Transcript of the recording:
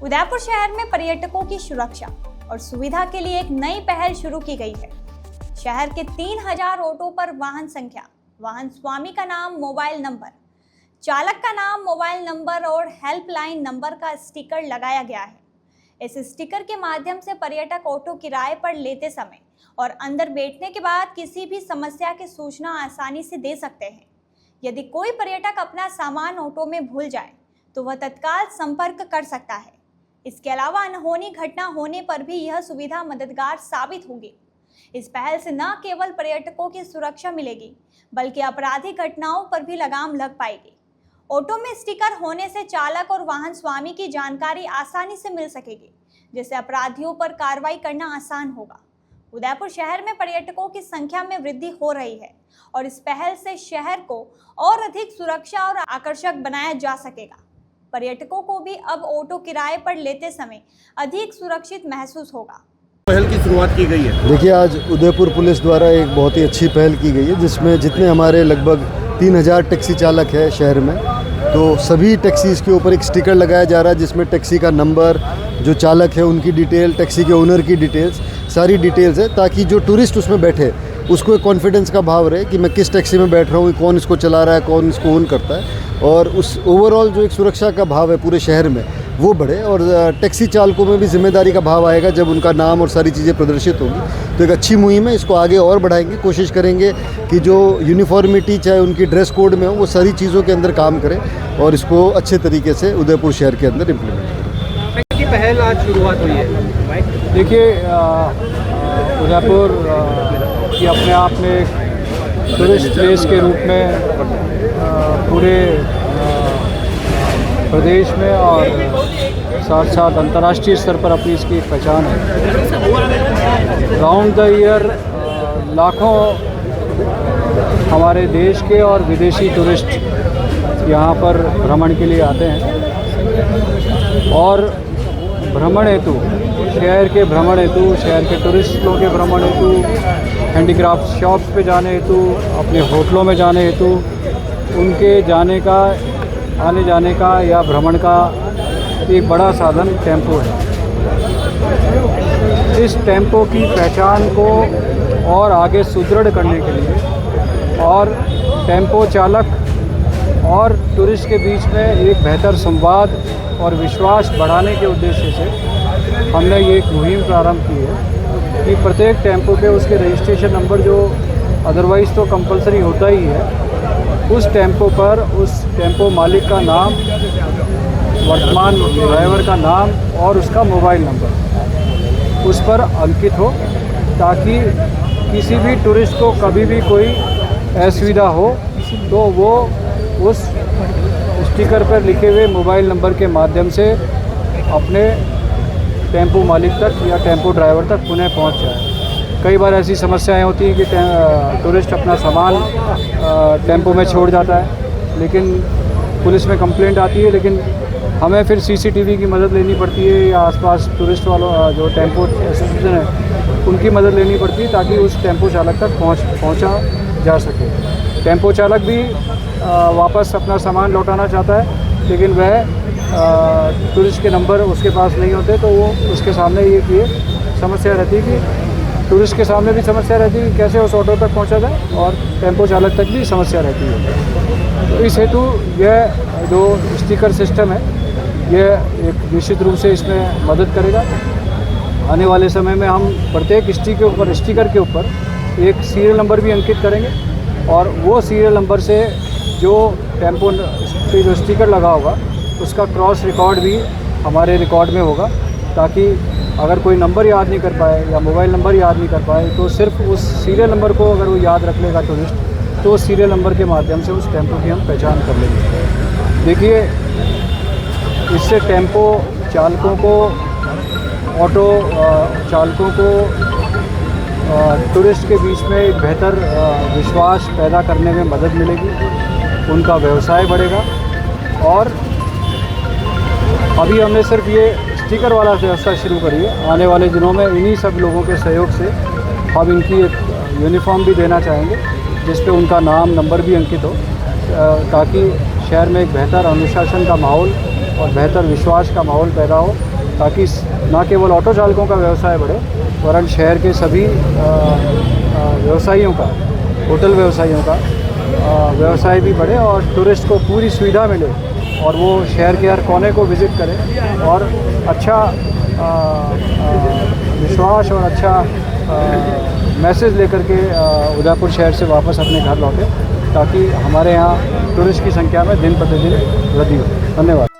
उदयपुर शहर में पर्यटकों की सुरक्षा और सुविधा के लिए एक नई पहल शुरू की गई है। शहर के 3000 ऑटो पर वाहन संख्या, वाहन स्वामी का नाम, मोबाइल नंबर, चालक का नाम, मोबाइल नंबर और हेल्पलाइन नंबर का स्टिकर लगाया गया है। इस स्टिकर के माध्यम से पर्यटक ऑटो किराए पर लेते समय और अंदर बैठने के बाद किसी भी समस्या की सूचना आसानी से दे सकते हैं। यदि कोई पर्यटक अपना सामान ऑटो में भूल जाए तो वह तत्काल संपर्क कर सकता है। इसके अलावा अनहोनी घटना होने पर भी यह सुविधा मददगार साबित होगी। इस पहल से न केवल पर्यटकों की सुरक्षा मिलेगी बल्कि आपराधिक घटनाओं पर भी लगाम लग पाएगी। ऑटो में स्टिकर होने से चालक और वाहन स्वामी की जानकारी आसानी से मिल सकेगी, जिससे अपराधियों पर कार्रवाई करना आसान होगा। उदयपुर शहर में पर्यटकों की संख्या में वृद्धि हो रही है और इस पहल से शहर को और अधिक सुरक्षा और आकर्षक बनाया जा सकेगा। पर्यटकों को भी अब ऑटो किराए पर लेते समय अधिक सुरक्षित महसूस होगा। पहल की शुरुआत की गई है। देखिए, आज उदयपुर पुलिस द्वारा एक बहुत ही अच्छी पहल की गई है, जिसमें जितने हमारे लगभग 3000 टैक्सी चालक है शहर में, तो सभी टैक्सीज के ऊपर एक स्टिकर लगाया जा रहा है, जिसमें टैक्सी का नंबर, जो चालक है उनकी डिटेल, टैक्सी के ओनर की डिटेल्स, सारी डिटेल्स है, ताकि जो टूरिस्ट उसमें बैठे उसको एक कॉन्फिडेंस का भाव रहे कि मैं किस टैक्सी में बैठ रहा हूँ, कौन इसको चला रहा है, कौन इसको ओन करता है, और उस ओवरऑल जो एक सुरक्षा का भाव है पूरे शहर में वो बढ़े। और टैक्सी चालकों में भी जिम्मेदारी का भाव आएगा जब उनका नाम और सारी चीज़ें प्रदर्शित होंगी। तो एक अच्छी मुहिम है, इसको आगे और बढ़ाएंगे, कोशिश करेंगे कि जो यूनिफॉर्मिटी चाहे उनकी ड्रेस कोड में हो वो सारी चीज़ों के अंदर काम करें और इसको अच्छे तरीके से उदयपुर शहर के अंदर इम्प्लीमेंट करें। की पहल आज शुरुआत हुई है। देखिए, उदयपुर की अपने आप में एक टूरिस्ट प्लेस के रूप में पूरे प्रदेश में और साथ साथ अंतर्राष्ट्रीय स्तर पर अपनी इसकी एक पहचान है। राउंड द ईयर लाखों हमारे देश के और विदेशी टूरिस्ट यहाँ पर भ्रमण के लिए आते हैं और भ्रमण हेतु, शहर के भ्रमण हेतु, शहर के टूरिस्टों के भ्रमण हेतु, हैंडीक्राफ्ट शॉप्स पे जाने हेतु, अपने होटलों में जाने हेतु, उनके जाने का, आने जाने का या भ्रमण का एक बड़ा साधन टेम्पो है। इस टेम्पो की पहचान को और आगे सुदृढ़ करने के लिए और टेम्पो चालक और टूरिस्ट के बीच में एक बेहतर संवाद और विश्वास बढ़ाने के उद्देश्य से हमने ये एक मुहिम प्रारंभ की है कि प्रत्येक टेम्पो पे उसके रजिस्ट्रेशन नंबर, जो अदरवाइज़ तो कंपलसरी होता ही है, उस टेम्पो पर उस टेम्पो मालिक का नाम, वर्तमान ड्राइवर का नाम और उसका मोबाइल नंबर उस पर अंकित हो, ताकि किसी भी टूरिस्ट को कभी भी कोई असुविधा हो तो वो उस स्टिकर पर लिखे हुए मोबाइल नंबर के माध्यम से अपने टेम्पो मालिक तक या टेम्पो ड्राइवर तक पुनः पहुंच जाए। कई बार ऐसी समस्याएं होती हैं कि टूरिस्ट अपना सामान टेम्पो में छोड़ जाता है, लेकिन पुलिस में कंप्लेंट आती है, लेकिन हमें फिर सीसीटीवी की मदद लेनी पड़ती है या आसपास टूरिस्ट वालों, जो टेम्पो एसोसिएशन है, उनकी मदद लेनी पड़ती है ताकि उस टेम्पो चालक तक पहुंचा जा सके। टेम्पो चालक भी वापस अपना सामान लौटाना चाहता है, लेकिन वह टूरिस्ट के नंबर उसके पास नहीं होते, तो वो उसके सामने ये समस्या रहती है कि टूरिस्ट के सामने भी समस्या रहती है कि कैसे उस ऑटो तक पहुंचा जाए और टेम्पो चालक तक भी समस्या रहती है। तो इस हेतु यह जो स्टिकर सिस्टम है, यह एक निश्चित रूप से इसमें मदद करेगा। आने वाले समय में हम प्रत्येक स्टिकर के ऊपर एक सीरियल नंबर भी अंकित करेंगे और वो सीरियल नंबर से जो टेम्पो पे जो स्टिकर लगा होगा उसका क्रॉस रिकॉर्ड भी हमारे रिकॉर्ड में होगा, ताकि अगर कोई नंबर याद नहीं कर पाए या मोबाइल नंबर याद नहीं कर पाए तो सिर्फ उस सीरियल नंबर को अगर वो याद रख लेगा टूरिस्ट, तो उस सीरियल नंबर के माध्यम से उस टेम्पो की हम पहचान कर लेंगे। देखिए, इससे टेम्पो चालकों को, ऑटो चालकों को टूरिस्ट के बीच में एक बेहतर विश्वास पैदा करने में मदद मिलेगी, उनका व्यवसाय बढ़ेगा। और अभी हमने सिर्फ ये स्टिकर वाला व्यवस्था शुरू करी है, आने वाले दिनों में इन्हीं सब लोगों के सहयोग से हम इनकी एक यूनिफॉर्म भी देना चाहेंगे, जिस पे उनका नाम, नंबर भी अंकित हो, ताकि शहर में एक बेहतर अनुशासन का माहौल और बेहतर विश्वास का माहौल पैदा हो, ताकि न केवल ऑटो चालकों का व्यवसाय बढ़े वरन शहर के सभी व्यवसायियों का, होटल व्यवसायियों का व्यवसाय भी बढ़े और टूरिस्ट को पूरी सुविधा मिले और वो शहर के हर कोने को विज़िट करें और अच्छा विश्वास और अच्छा मैसेज लेकर के उदयपुर शहर से वापस अपने घर लौटे, ताकि हमारे यहाँ टूरिस्ट की संख्या में दिन प्रतिदिन वृद्धि हो। धन्यवाद।